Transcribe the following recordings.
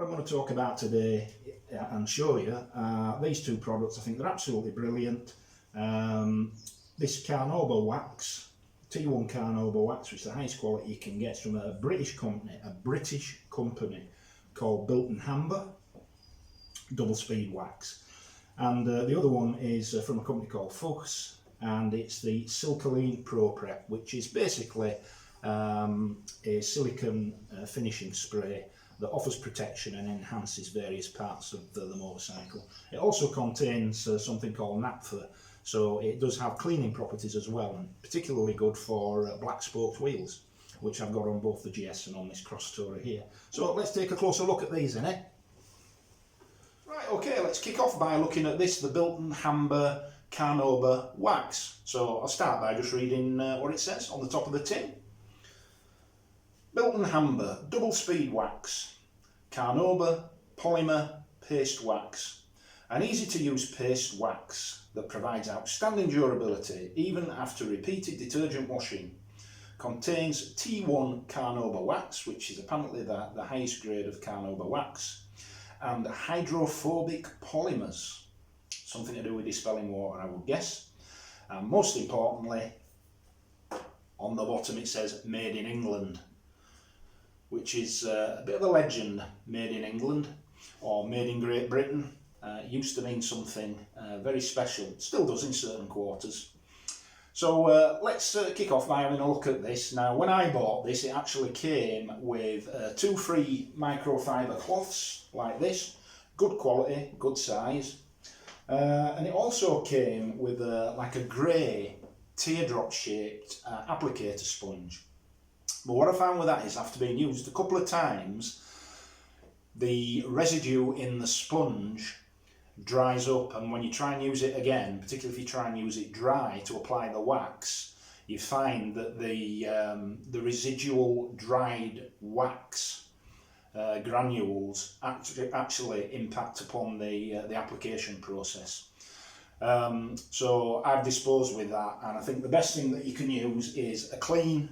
what I'm going to talk about today and show you are these two products. I think they're absolutely brilliant. This Carnauba wax, T1 Carnauba wax, which is the highest quality you can get, from a British company called Bilt Hamber double speed wax. And the other one is from a company called Fuchs, and it's the Silkolene Proprep, which is basically a silicone finishing spray that offers protection and enhances various parts of the motorcycle. It also contains something called naphtha, so it does have cleaning properties as well, and particularly good for black spoked wheels, which I've got on both the GS and on this cross tourer here. So let's take a closer look at these, innit? Right, okay, let's kick off by looking at this, the Bilt Hamber Carnauba wax. So I'll start by just reading what it says on the top of the tin. Bilt Hamber double speed wax, Carnauba polymer paste wax. An easy to use paste wax that provides outstanding durability even after repeated detergent washing. Contains T1 Carnauba wax, which is apparently the highest grade of Carnauba wax, and hydrophobic polymers, something to do with dispelling water, I would guess. And most importantly, on the bottom it says made in England, which is a bit of a legend. Made in England or made in Great Britain used to mean something very special. It still does in certain quarters. So let's kick off by having a look at this. Now, when I bought this, it actually came with 2 free microfiber cloths like this, good quality, good size, and it also came with like a grey teardrop shaped applicator sponge. But what I found with that is, after being used a couple of times, the residue in the sponge dries up, and when you try and use it again, particularly if you try and use it dry to apply the wax, you find that the residual dried wax granules actually impact upon the application process. So I've disposed with that, and I think the best thing that you can use is a clean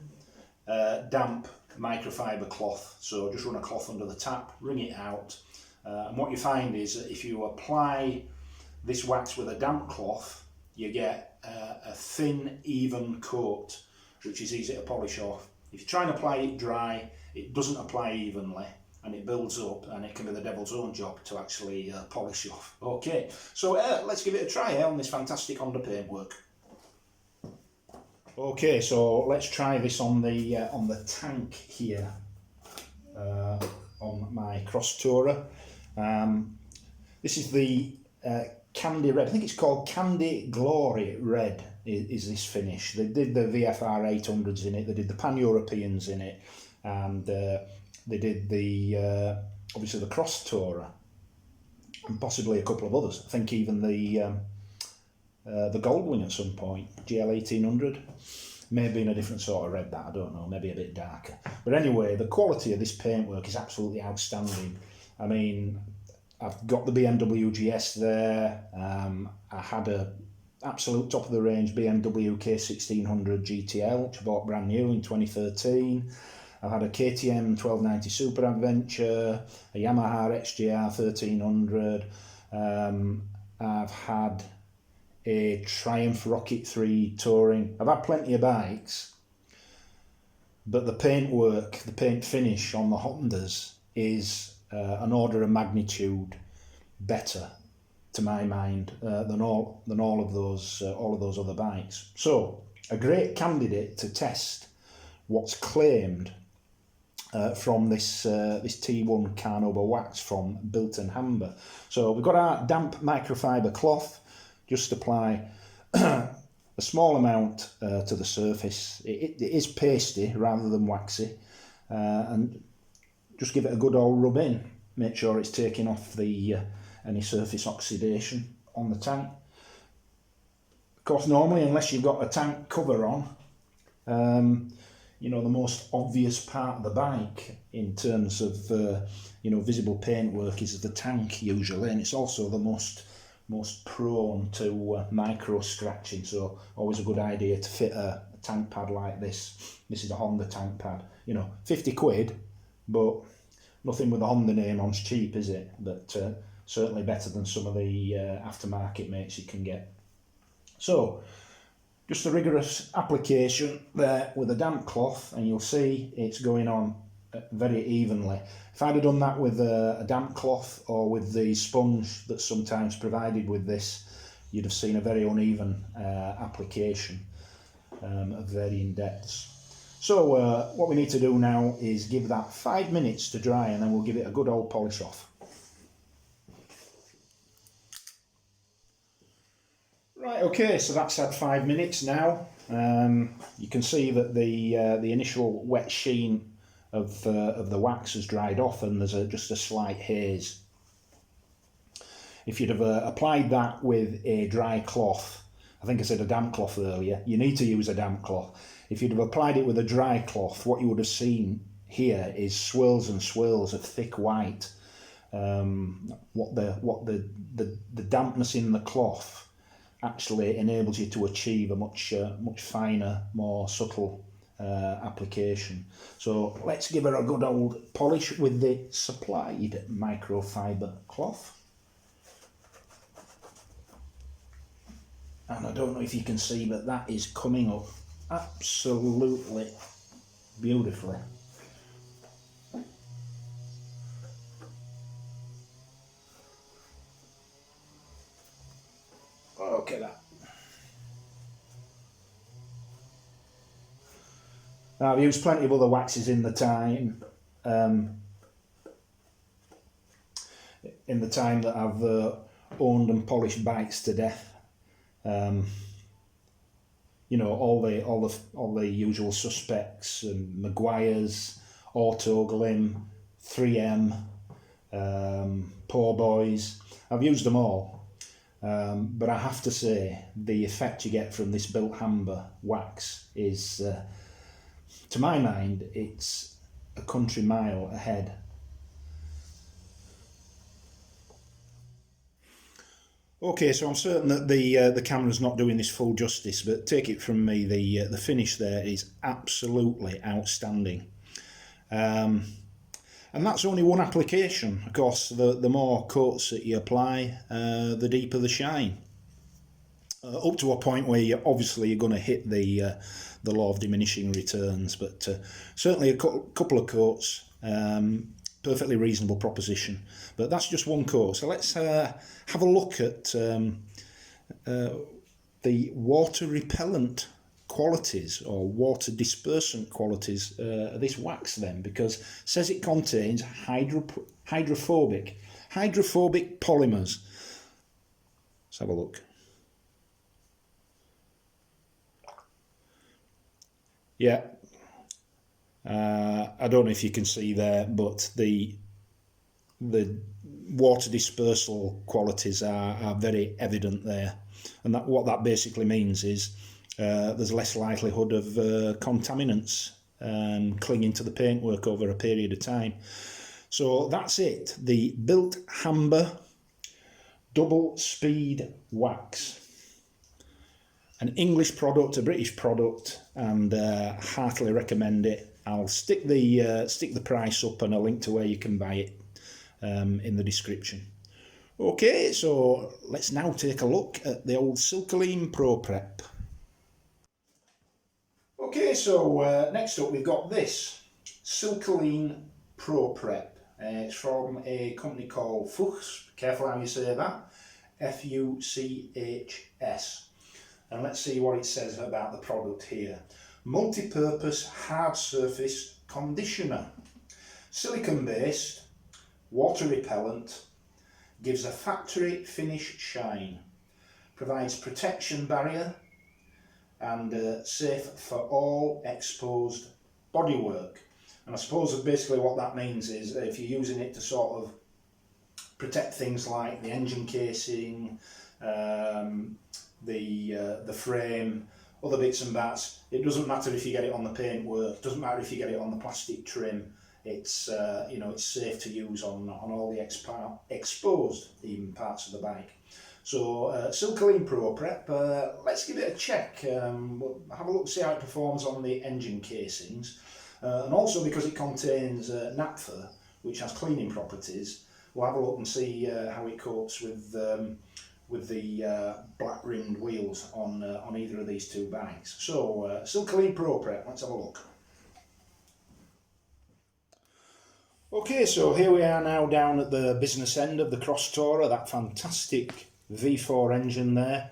damp microfiber cloth. So just run a cloth under the tap, wring it out, and what you find is that if you apply this wax with a damp cloth, you get a thin, even coat, which is easy to polish off. If you try and apply it dry, it doesn't apply evenly, and it builds up, and it can be the devil's own job to actually polish off. Okay, so let's give it a try on this fantastic underpaint work. Okay, so let's try this on the tank here on my cross tourer. This is the Candy Red. I think it's called Candy Glory Red. Is this finish? They did the VFR 800s in it. They did the Pan Europeans in it, and they did the obviously the cross tourer, and possibly a couple of others. I think even the Goldwing at some point, GL 1800, may have been a different sort of red, that I don't know, maybe a bit darker. But anyway, the quality of this paintwork is absolutely outstanding. I mean, I've got the BMW GS there. I had a absolute top of the range BMW K1600 GTL, which I bought brand new in 2013. I've had a KTM 1290 Super Adventure, a Yamaha XJR 1300. I've had a Triumph Rocket 3 Touring. I've had plenty of bikes, but the paintwork, the paint finish on the Hondas is an order of magnitude better, to my mind, than all of those other bikes. So a great candidate to test what's claimed from this T1 Carnauba wax from Bilt Hamber. So we've got our damp microfiber cloth. Just apply a small amount to the surface. It is pasty rather than waxy, and just give it a good old rub in. Make sure it's taking off any surface oxidation on the tank. Of course, normally, unless you've got a tank cover on, you know, the most obvious part of the bike in terms of visible paintwork is the tank usually, and it's also the most prone to micro scratching, so always a good idea to fit a tank pad like this. This is a Honda tank pad, 50 quid, but nothing with the Honda name on's cheap, is it? But certainly better than some of the aftermarket mates you can get. So just a rigorous application there with a damp cloth, and you'll see it's going on very evenly. If I'd have done that with a damp cloth or with the sponge that's sometimes provided with this, you'd have seen a very uneven application of varying depths. So what we need to do now is give that 5 minutes to dry, and then we'll give it a good old polish off. Right, okay, so that's had 5 minutes now. You can see that the initial wet sheen of the wax has dried off, and there's just a slight haze. If you'd have applied that with a dry cloth, I think I said a damp cloth earlier, you need to use a damp cloth. If you'd have applied it with a dry cloth, what you would have seen here is swirls and swirls of thick white. What the dampness in the cloth actually enables you to achieve a much finer, more subtle application. So let's give her a good old polish with the supplied microfiber cloth. And I don't know if you can see, but that is coming up absolutely beautifully. Look at that. Now, I've used plenty of other waxes in the time that I've owned and polished bikes to death. You know, all the usual suspects, Maguire's, Autoglim, 3M, Poor Boys. I've used them all, but I have to say the effect you get from this Bilt Hamber wax is, to my mind, it's a country mile ahead. Okay, so I'm certain that the camera's not doing this full justice, but take it from me, the finish there is absolutely outstanding. And that's only one application. Of course, the more coats that you apply, the deeper the shine. Up to a point where you're going to hit the law of diminishing returns, but certainly a couple of coats, perfectly reasonable proposition. But that's just one coat. So let's have a look at the water repellent qualities or water dispersant qualities of this wax then, because it says it contains hydrophobic polymers. Let's have a look. Yeah, I don't know if you can see there, but the water dispersal qualities are very evident there, and what that basically means is there's less likelihood of contaminants clinging to the paintwork over a period of time. So that's it, the Bilt Hamber double speed wax. An English product, a British product, and heartily recommend it. I'll stick the price up and a link to where you can buy it in the description. Okay, so let's now take a look at the old Silkolene Proprep. Okay, so next up we've got this Silkolene Proprep. It's from a company called Fuchs. Careful how you say that. Fuchs. And let's see what it says about the product here. Multi-purpose hard surface conditioner. Silicone based, water repellent, gives a factory finish shine, provides protection barrier, and safe for all exposed bodywork. And I suppose basically what that means is if you're using it to sort of protect things like the engine casing, the frame, other bits and bats, it doesn't matter if you get it on the paintwork, it doesn't matter if you get it on the plastic trim. It's it's safe to use on all the exposed even parts of the bike. So Silkolene Proprep, let's give it a check. We'll have a look, see how it performs on the engine casings, and also because it contains naphtha, which has cleaning properties. We'll have a look and see how it copes with the black rimmed wheels on either of these two bikes. So Silkolene Proprep, let's have a look. Okay, so here we are now down at the business end of the Cross Tourer, that fantastic V4 engine there.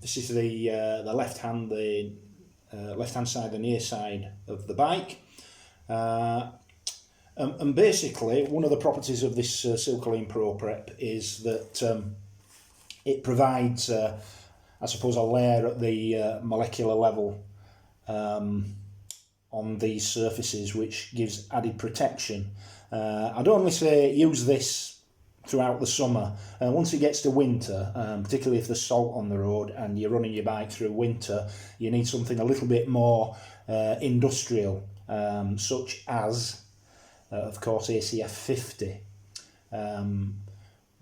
This is the left hand side, the near side of the bike. And basically, one of the properties of this Silkolene Proprep is that it provides, I suppose, a layer at the molecular level on these surfaces, which gives added protection. I'd only say use this throughout the summer. Once it gets to winter, particularly if there's salt on the road and you're running your bike through winter, you need something a little bit more industrial, such as, of course, ACF 50,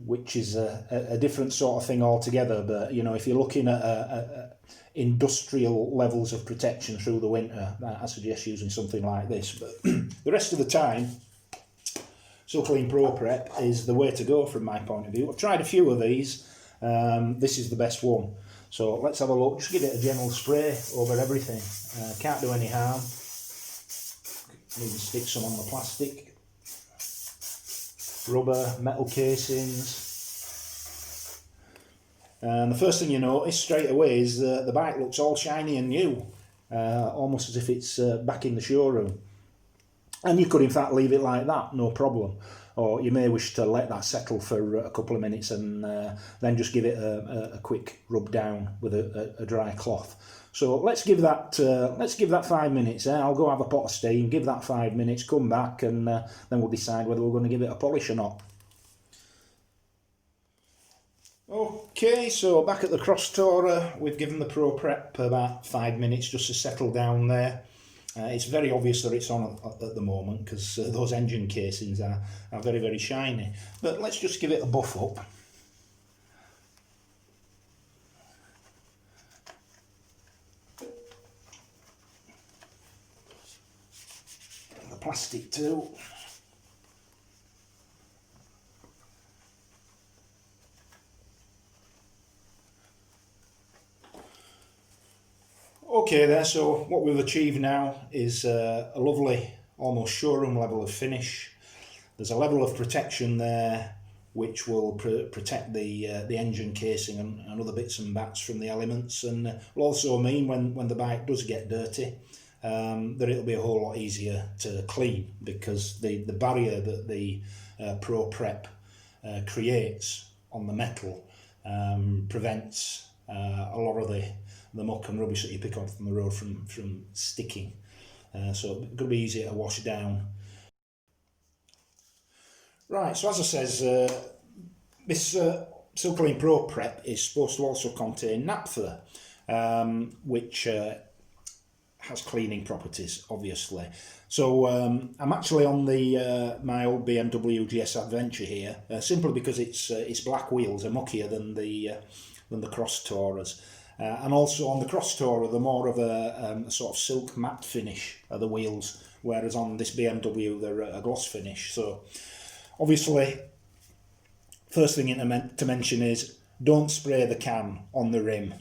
which is a different sort of thing altogether. But you know, if you're looking at industrial levels of protection through the winter, I suggest using something like this. But the rest of the time, Silkolene Proprep is the way to go from my point of view. I've tried a few of these. This is the best one. So let's have a look. Just give it a general spray over everything. Can't do any harm. Need to stick some on the plastic. Rubber, metal casings. And the first thing you notice straight away is the bike looks all shiny and new, almost as if it's back in the showroom. And you could in fact leave it like that, no problem. Or you may wish to let that settle for a couple of minutes and then just give it a quick rub down with a dry cloth. So let's give that 5 minutes. I'll go have a pot of steam, give that 5 minutes, come back, and then we'll decide whether we're going to give it a polish or not. Okay, so back at the Cross Tourer, we've given the Proprep about 5 minutes just to settle down there. It's very obvious that it's on at the moment because those engine casings are very, very shiny. But let's just give it a buff up. The plastic too. Okay there, so what we've achieved now is a lovely, almost showroom level of finish. There's a level of protection there which will protect the engine casing and other bits and bats from the elements, and will also mean when the bike does get dirty that it'll be a whole lot easier to clean, because the barrier that the Proprep creates on the metal prevents a lot of the muck and rubbish that you pick up from the road from sticking. So it's going to be easier to wash down. Right, so as I says, this Silkolene Proprep is supposed to also contain naphtha, which has cleaning properties, obviously. So I'm actually on my old BMW GS Adventure here, simply because its black wheels are muckier than the Cross Tourers. And also on the Cross Tourer, they're more of a sort of silk matte finish of the wheels, whereas on this BMW they're a gloss finish. So obviously, first thing to mention is don't spray the can on the rim.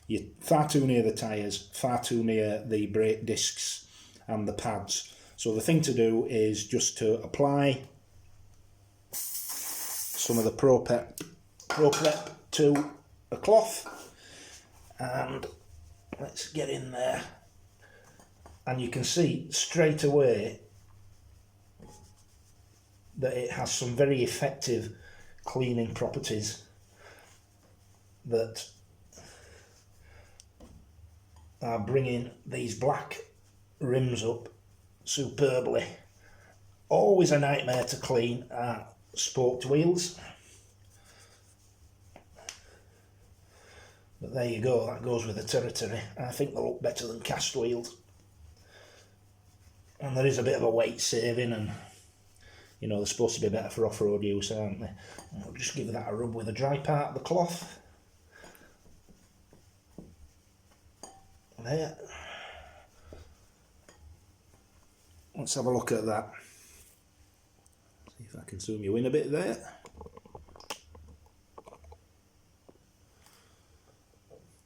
You're far too near the tyres, far too near the brake discs and the pads. So the thing to do is just to apply some of the Proprep to a cloth. And let's get in there, and you can see straight away that it has some very effective cleaning properties that are bringing these black rims up superbly. Always a nightmare to clean are spoked wheels. But there you go, that goes with the territory. I think they look better than cast wheels. And there is a bit of a weight saving, and you know, they're supposed to be better for off-road use, aren't they? I'll just give that a rub with a dry part of the cloth. There. Let's have a look at that. if I can zoom you in a bit there.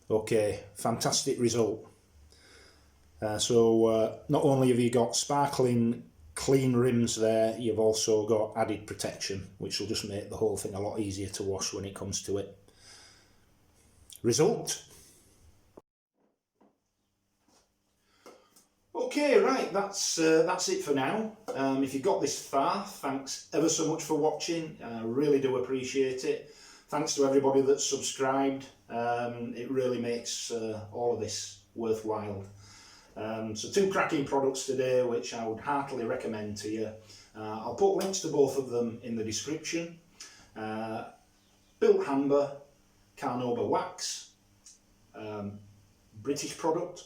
Okay, fantastic result. So not only have you got sparkling clean rims there, you've also got added protection, which will just make the whole thing a lot easier to wash when it comes to it. Result. Okay, right, that's it for now. If you got this far, thanks ever so much for watching. I really do appreciate it. Thanks to everybody that's subscribed. It really makes all of this worthwhile. So 2 cracking products today, which I would heartily recommend to you. I'll put links to both of them in the description. Bilt Hamber Carnauba Wax, British product,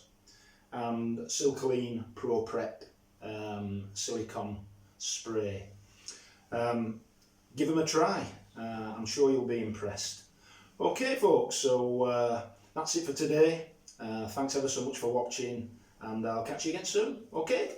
and Silkolene Proprep silicone spray. Give them a try. I'm sure you'll be impressed. Okay folks, so that's it for today. Thanks ever so much for watching, and I'll catch you again soon. Okay.